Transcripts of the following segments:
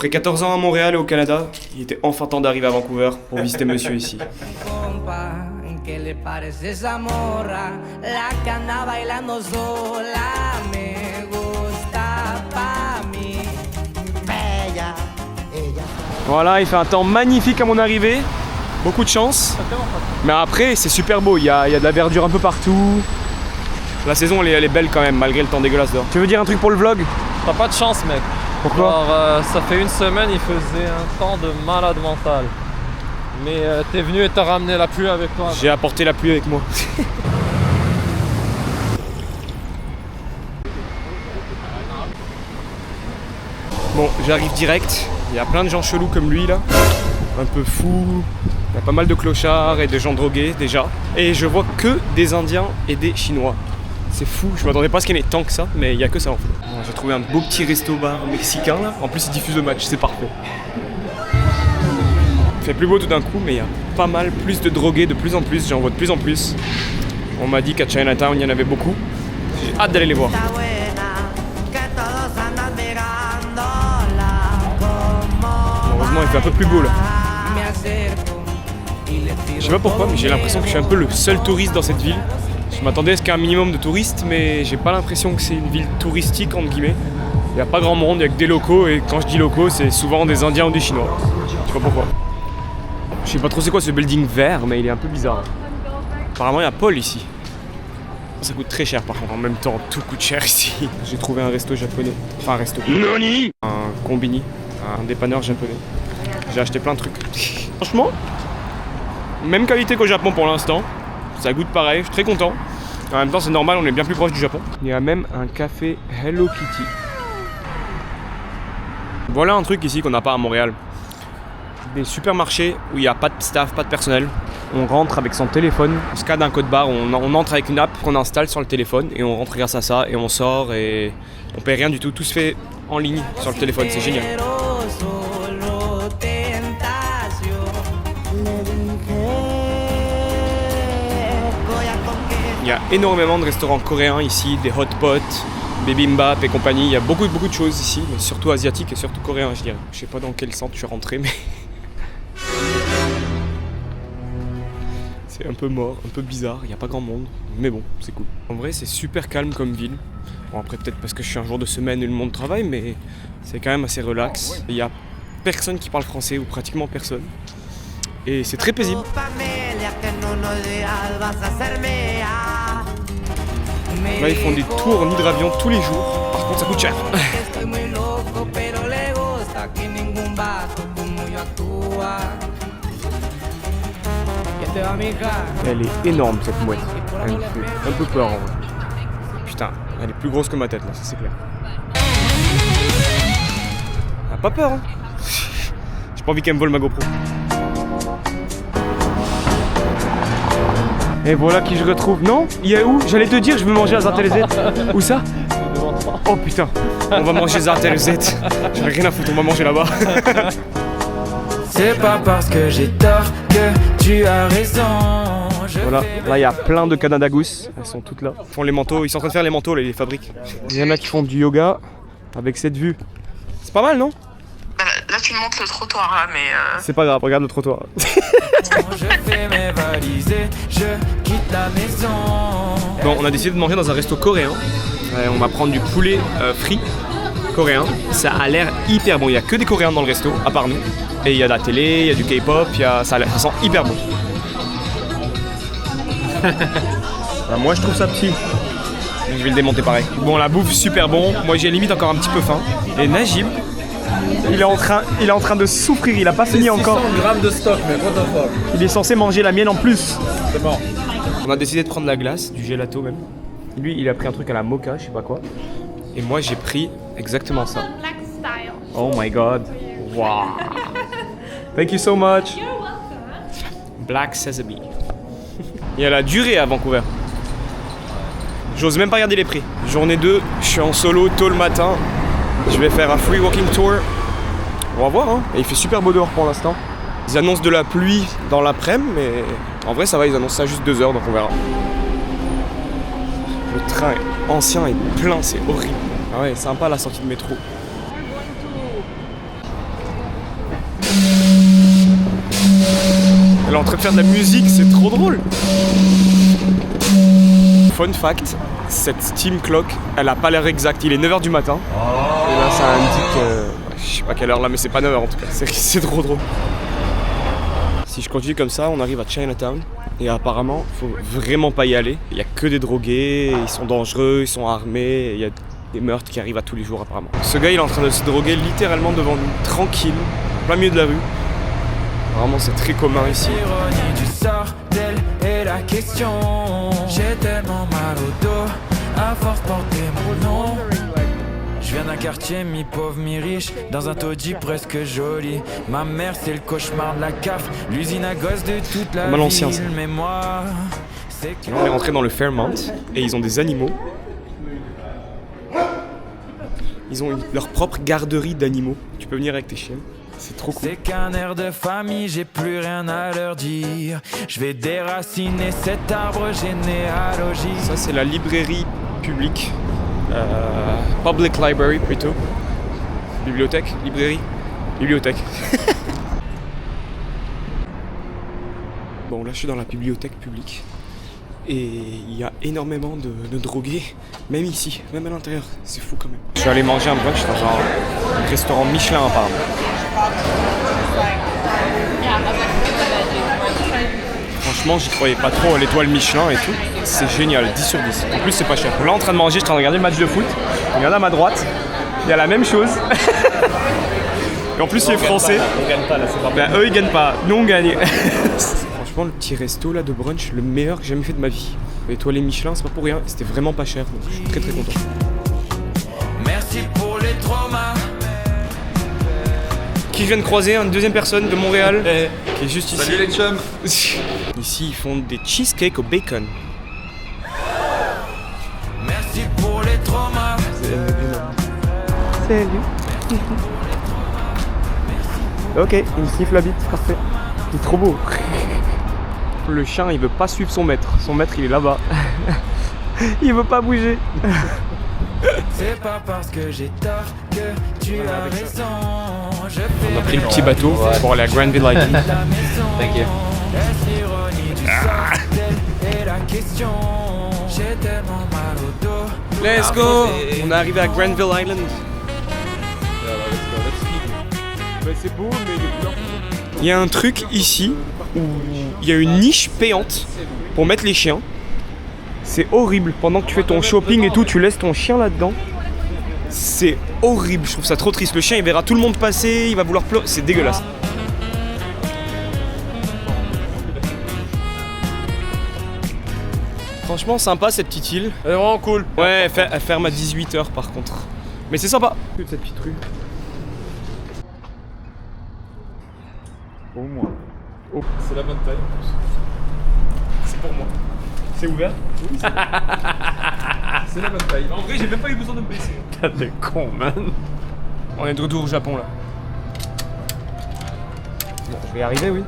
Après 14 ans à Montréal et au Canada, il était enfin temps d'arriver à Vancouver pour visiter monsieur ici. Voilà, il fait un temps magnifique à mon arrivée, beaucoup de chance. Mais après, c'est super beau, il y a de la verdure un peu partout. La saison, elle est belle quand même, malgré le temps dégueulasse dehors. Tu veux dire un truc pour le vlog? T'as pas de chance, mec. Pourquoi? Alors, ça fait une semaine, il faisait un temps de malade mental. Mais t'es venu et t'as ramené la pluie avec toi. J'ai apporté la pluie avec moi. Bon, j'arrive direct. Il y a plein de gens chelous comme lui là. Un peu fous. Il y a pas mal de clochards et de gens drogués déjà. Et je vois que des Indiens et des Chinois. C'est fou, je m'attendais pas à ce qu'il y en ait tant que ça, mais il y a que ça en fait. Bon, j'ai trouvé un beau petit resto-bar mexicain là. En plus, ils diffusent le match, c'est parfait. Il fait plus beau tout d'un coup, mais il y a pas mal plus de drogués de plus en plus. J'en vois de plus en plus. On m'a dit qu'à Chinatown, il y en avait beaucoup. J'ai hâte d'aller les voir. Heureusement, il fait un peu plus beau là. Je sais pas pourquoi, mais j'ai l'impression que je suis un peu le seul touriste dans cette ville. Je m'attendais à ce qu'il y ait un minimum de touristes, mais j'ai pas l'impression que c'est une ville touristique entre guillemets. Il n'y a pas grand monde, il n'y a que des locaux, et quand je dis locaux, c'est souvent des Indiens ou des Chinois. Je sais pas pourquoi. Je sais pas trop c'est quoi ce building vert, mais il est un peu bizarre. Apparemment, il y a Paul ici. Ça coûte très cher par contre, en même temps, tout coûte cher ici. J'ai trouvé un resto japonais. Enfin, un resto. Nani ? Un combini, un dépanneur japonais. J'ai acheté plein de trucs. Franchement, même qualité qu'au Japon pour l'instant. Ça goûte pareil, je suis très content. En même temps, c'est normal, on est bien plus proche du Japon. Il y a même un café Hello Kitty. Voilà un truc ici qu'on n'a pas à Montréal. Des supermarchés où il n'y a pas de staff, pas de personnel. On rentre avec son téléphone, on scanne un code barre, on entre avec une app qu'on installe sur le téléphone et on rentre grâce à ça et on sort et on paye rien du tout. Tout se fait en ligne sur le téléphone, c'est génial. Il y a énormément de restaurants coréens ici, des hot pots, des bibimbap et compagnie. Il y a beaucoup de choses ici, mais surtout asiatiques et surtout coréens, je dirais. Je sais pas dans quel centre je suis rentré, mais c'est un peu mort, un peu bizarre. Il n'y a pas grand monde, mais bon, c'est cool. En vrai, c'est super calme comme ville. Bon, après, peut-être parce que je suis un jour de semaine et le monde travaille, mais c'est quand même assez relax. Il y a personne qui parle français ou pratiquement personne. Et c'est très paisible. Là, ils font des tours en hydravion tous les jours. Par contre, ça coûte cher. Elle est énorme, cette mouette. Elle me fait un peu peur, en vrai. Putain, elle est plus grosse que ma tête, là, ça c'est clair. Elle a pas peur, hein. J'ai pas envie qu'elle me vole ma GoPro. Et voilà qui je retrouve. Non? Il y a où? J'allais te dire, je veux manger à Zartelzet. Où ça? Oh putain, on va manger Zartelzet. J'en ai rien à foutre, on va manger là-bas. C'est pas parce que j'ai tort que tu as raison. Voilà, là il y a plein de Canada Goose. Elles sont toutes là. Ils font les manteaux, ils sont en train de faire les manteaux, là, ils les fabriquent. Il y en a qui font du yoga avec cette vue. C'est pas mal, non? Là tu montes le trottoir là, mais C'est pas grave, regarde le trottoir. Je fais mes valises et je quitte la maison. Bon, on a décidé de manger dans un resto coréen. On va prendre du poulet frit coréen. Ça a l'air hyper bon. Il n'y a que des Coréens dans le resto, à part nous. Et il y a de la télé, il y a du K-pop, ça sent hyper bon. Moi je trouve ça petit. Donc je vais le démonter pareil. Bon, la bouffe super bon. Moi j'ai limite encore un petit peu faim. Et Najib, il est en train de souffrir, il a pas fini encore. 600 grammes de stock, mais what the fuck. Il est censé manger la mienne en plus. C'est bon. On a décidé de prendre la glace, du gelato même. Lui, il a pris un truc à la mocha, je sais pas quoi. Et moi, j'ai pris exactement ça. Oh my god. Wow. Thank you so much. Black sesame. Il y a la durée à Vancouver. J'ose même pas regarder les prix. Journée 2, je suis en solo tôt le matin. Je vais faire un free walking tour. On va voir, hein. Et il fait super beau dehors pour l'instant. Ils annoncent de la pluie dans l'après-midi, mais en vrai ça va, ils annoncent ça juste 2 heures, donc on verra. Le train est ancien et plein, c'est horrible. Ah ouais, sympa la sortie de métro. Elle est en train de faire de la musique, c'est trop drôle. Fun fact, cette Steam Clock, elle a pas l'air exacte. Il est 9h du matin. Et là, ça indique... je sais pas quelle heure là, mais c'est pas 9h en tout cas. C'est trop drôle. Si je continue comme ça, on arrive à Chinatown. Et apparemment, faut vraiment pas y aller. Il y a que des drogués, ils sont dangereux, ils sont armés. Il y a des meurtres qui arrivent à tous les jours apparemment. Ce gars, il est en train de se droguer littéralement devant nous, tranquille, en plein milieu de la rue. Vraiment, c'est très commun ici. L'ironie du sort, telle est la question. J'ai tellement mal au dos, à force porter mon nom. Je viens d'un quartier mi-pauvre, mi-riche, dans un taudis presque joli. Ma mère c'est le cauchemar de la CAF, l'usine à gosses de toute la Mal ancien, ville. ça. Mais moi, c'est que... Là, on est rentré dans le Fairmount et ils ont des animaux. Ils ont leur propre garderie d'animaux. Tu peux venir avec tes chiens. C'est trop cool. C'est qu'un air de famille, j'ai plus rien à leur dire. Je vais déraciner cet arbre généalogique. Ça, c'est la librairie publique. Public library plutôt. Bibliothèque, librairie, bibliothèque. Bon, là je suis dans la bibliothèque publique et il y a énormément de drogués, même ici, même à l'intérieur. C'est fou quand même. Je suis allé manger un brunch dans un restaurant Michelin apparemment. Franchement, j'y croyais pas trop à l'étoile Michelin et tout. C'est génial, 10 sur 10. En plus, c'est pas cher. Là, en train de manger, je suis en train de regarder le match de foot. Regarde à ma droite, il y a la même chose. Et en plus, il est français. On gagne pas là, c'est pas Ben, eux, ils gagnent pas. Nous, on gagne. Franchement, le petit resto là de brunch, le meilleur que j'ai jamais fait de ma vie. L'étoilé Michelin, c'est pas pour rien. C'était vraiment pas cher. Donc, je suis très très content. Merci pour les traumas. Qui je viens de croiser, une deuxième personne de Montréal, qui est juste ici. Salut les chums. Ici, ils font des cheesecakes au bacon. Merci pour les traumas. Salut. Ok, il me siffle la bite, parfait. Il est trop beau. Le chien, il veut pas suivre son maître. Son maître, il est là-bas. Il veut pas bouger. C'est pas parce que j'ai tort que tu as raison. On a pris le petit bateau pour aller à Granville Island. Thank you. L'ironie du sort, telle est la question. J'ai tellement mal au dos. Let's go. On est arrivé à Granville Island. C'est beau, mais il y a un truc ici où il y a une niche payante pour mettre les chiens. C'est horrible. Pendant que tu fais ton shopping et tout, tu laisses ton chien là-dedans. C'est horrible. Je trouve ça trop triste. Le chien, il verra tout le monde passer, il va vouloir pleurer. C'est dégueulasse. Franchement, sympa cette petite île. Elle est vraiment cool. Ouais, elle ferme à 18h par contre. Mais c'est sympa. Cette petite rue. Pour moi. Oh. C'est la bonne taille. C'est pour moi. C'est ouvert? Oui, c'est la bonne taille. En vrai, j'ai même pas eu besoin de me baisser. T'es con, man. On est de retour au Japon là. Bon, je vais y arriver, oui.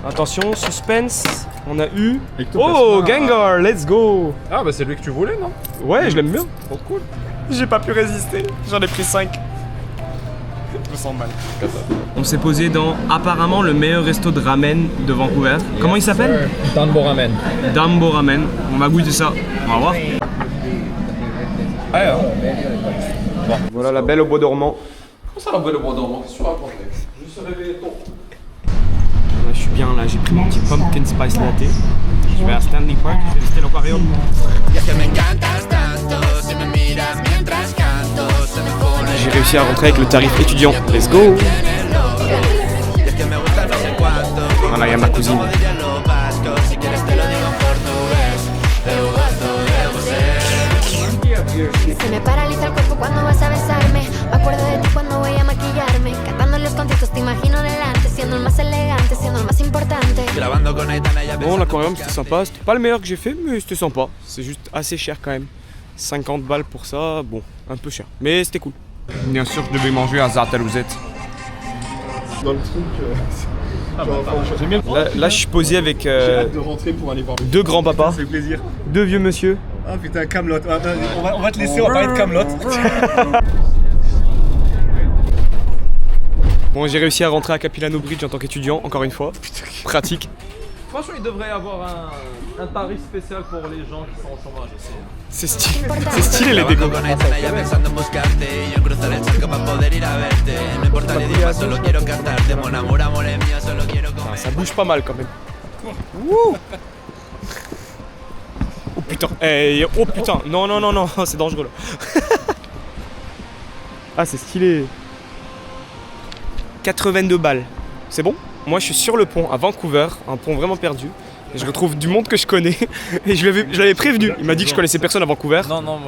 Attention, suspense. On a eu. Oh, Gengar, let's go! Ah, bah c'est lui que tu voulais, non? Ouais, je l'aime bien. Trop cool. J'ai pas pu résister. J'en ai pris 5. Je me sens mal. On s'est posé dans apparemment le meilleur resto de ramen de Vancouver. Comment il s'appelle? Danbo Ramen. Dambo Ramen. On va goûter ça. On va voir. Voilà la belle au bois dormant. Comment ça, la belle au bois dormant? Qu'est-ce que tu racontes? Je suis réveillé tôt. Là, je suis bien là, j'ai pris mon petit pumpkin spice latte. Je vais à Stanley Park, je vais visiter l'aquarium. J'ai réussi à rentrer avec le tarif étudiant. Let's go! Voilà, il y a ma cousine. Se me paraliza el cuerpo cuando vas a besarme. Me acuerdo de ti cuando voy a maquillarme. Cantando en los conciertos te imagino delante. Siendo el más elegante, siendo el más importante. Bon, l'aquarium c'était sympa. C'était pas le meilleur que j'ai fait, mais c'était sympa. C'est juste assez cher quand même. 50 balles pour ça, bon, un peu cher. Mais c'était cool. Bien sûr, je devais manger à Zartarouzette. Dans le truc. Là, je suis posé avec J'ai hâte de rentrer pour aller voir. deux grands-papas, Ça fait plaisir. deux vieux monsieur. Ah putain, Camelot. On va te laisser, on va parler de Camelot. Bon, j'ai réussi à rentrer à Capilano Bridge en tant qu'étudiant, encore une fois. Pratique. Franchement, il devrait y avoir un tarif spécial pour les gens qui sont au chômage aussi. C'est stylé les décos. Ça bouge pas mal quand même. Wouh. Oh putain, oh putain, non, c'est dangereux là. Ah, c'est stylé. 82 balles, c'est bon? Moi je suis sur le pont à Vancouver, un pont vraiment perdu. Et je retrouve du monde que je connais. Et je l'avais prévenu. Il m'a dit que je connaissais personne à Vancouver. Non, moi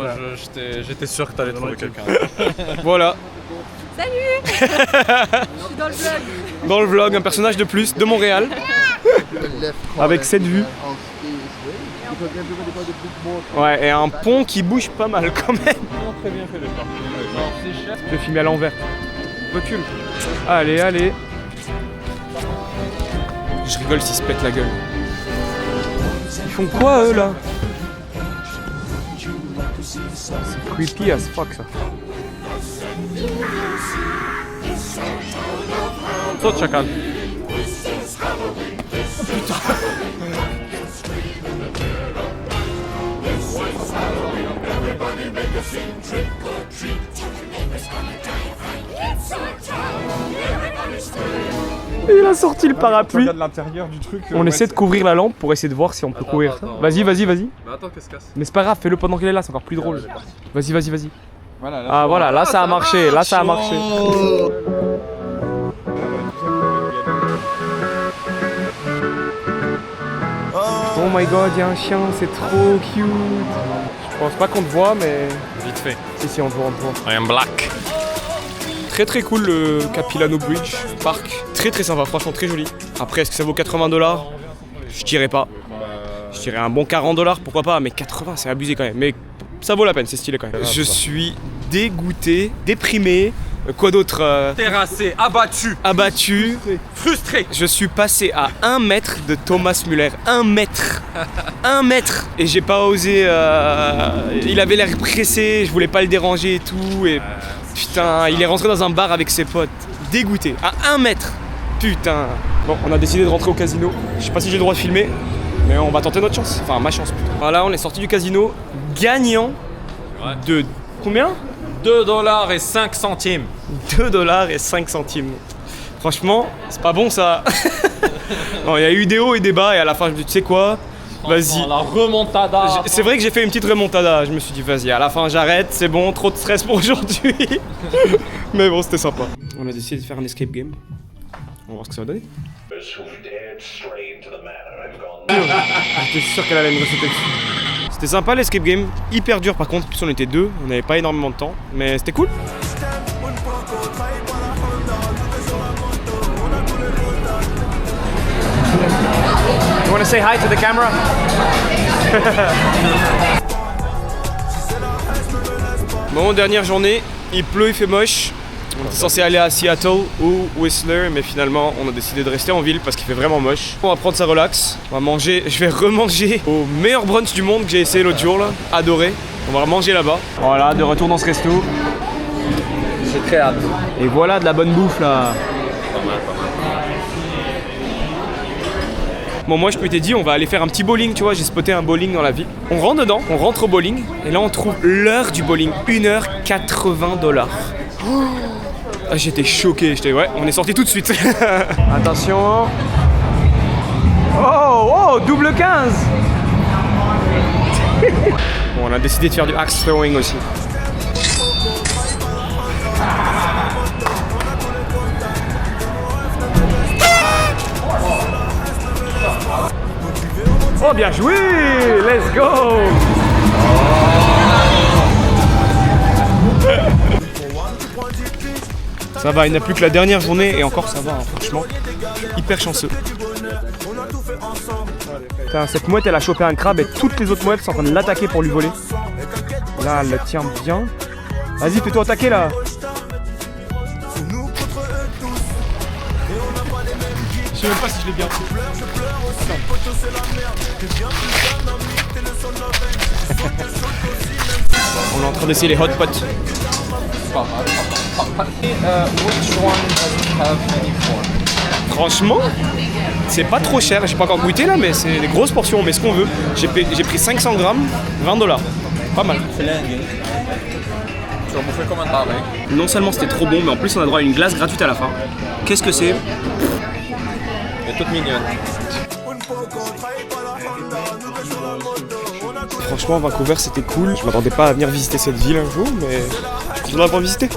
j'étais sûr que t'allais trouver quelqu'un. Voilà. Salut. Je suis dans le vlog. Dans le vlog, un personnage de plus de Montréal. Avec cette vue. Ouais, et un pont qui bouge pas mal quand même. Très bien fait le temps. Je vais filmer à l'envers. Recule. Allez. Je rigole s'ils se pètent la gueule. Ils font quoi eux là? C'est creepy as fuck ça. Saute chacal. Il a sorti le parapluie. Regarde l'intérieur du truc. On essaie de couvrir la lampe pour essayer de voir si on peut courir. attends. Vas-y. Bah attends, qu'est-ce que c'est? Mais c'est pas grave, fais-le pendant qu'elle est là, c'est encore plus drôle. Vas-y. Voilà, là, Ah voilà, là ça a marché, là ça a marché. Oh my god, il y a un chien, c'est trop cute. Je pense pas qu'on te voit, mais... Vite fait. Si, on te voit. I am black. Très cool le Capilano Bridge Park. Très sympa, franchement très joli. Après, est-ce que ça vaut 80 $? Je dirais pas. Je dirais un bon 40 $, pourquoi pas, mais 80 c'est abusé quand même. Mais ça vaut la peine, c'est stylé quand même. Je suis dégoûté, déprimé. Quoi d'autre? Terrassé, abattu, frustré. Je suis passé à 1 mètre de Thomas Müller. 1 mètre. 1 mètre. Et j'ai pas osé. Il avait l'air pressé, je voulais pas le déranger et tout. Et putain, il est rentré dans un bar avec ses potes. Dégoûté. À 1 mètre. Putain. Bon, on a décidé de rentrer au casino. Je sais pas si j'ai le droit de filmer, mais on va tenter notre chance. Enfin, ma chance plutôt. Voilà, on est sorti du casino gagnant de combien? 2,05 $. 2,05 $. Franchement, c'est pas bon ça. Non, il y a eu des hauts et des bas et à la fin je me dis tu sais quoi, vas-y. La remontada. C'est vrai que j'ai fait une petite remontada, je me suis dit vas-y, à la fin j'arrête, c'est bon, trop de stress pour aujourd'hui. Mais bon, c'était sympa. On a décidé de faire un escape game. On va voir ce que ça va donner. J'étais sûr qu'elle allait me reciter dessus. C'était sympa l'escape game, hyper dur par contre, en plus on était deux, on n'avait pas énormément de temps, mais c'était cool. You wanna say hi to the camera? Bon, dernière journée, il pleut, il fait moche. On était censé aller à Seattle ou Whistler, mais finalement on a décidé de rester en ville parce qu'il fait vraiment moche. On va prendre ça relax, on va manger, je vais remanger au meilleur brunch du monde que j'ai essayé l'autre jour là, adoré. On va manger là-bas. Voilà, de retour dans ce resto. J'ai très hâte. Et voilà de la bonne bouffe là. Bon, moi je peux te dire, on va aller faire un petit bowling, tu vois, j'ai spoté un bowling dans la ville. On rentre dedans, on rentre au bowling, et là on trouve l'heure du bowling, 1h 80 $. Oh, ah, j'étais choqué, ouais, on est sorti tout de suite. Attention. Oh, double 15. Bon, on a décidé de faire du axe throwing aussi. Oh, bien joué! Let's go! Ça va, il n'y a plus que la dernière journée et encore ça va, hein, franchement. Hyper chanceux. Putain, cette mouette elle a chopé un crabe et toutes les autres mouettes sont en train de l'attaquer pour lui voler. Là, elle le tient bien. Vas-y, fais-toi attaquer là! Je sais même pas si je l'ai bien pris. On est en train d'essayer les hot pots. pas mal. Which one doesn't have any pork? Franchement, c'est pas trop cher. J'ai pas encore goûté là, mais c'est des grosses portions. Mais ce qu'on veut. J'ai pris 500 grammes, $20. Pas mal. Tu vas bouffer comme un taré. Non seulement c'était trop bon, mais en plus on a droit à une glace gratuite à la fin. Qu'est-ce que c'est? Elle est toute mignonne. Franchement, Vancouver c'était cool. Je m'attendais pas à venir visiter cette ville un jour, mais je suis content d'avoir visité.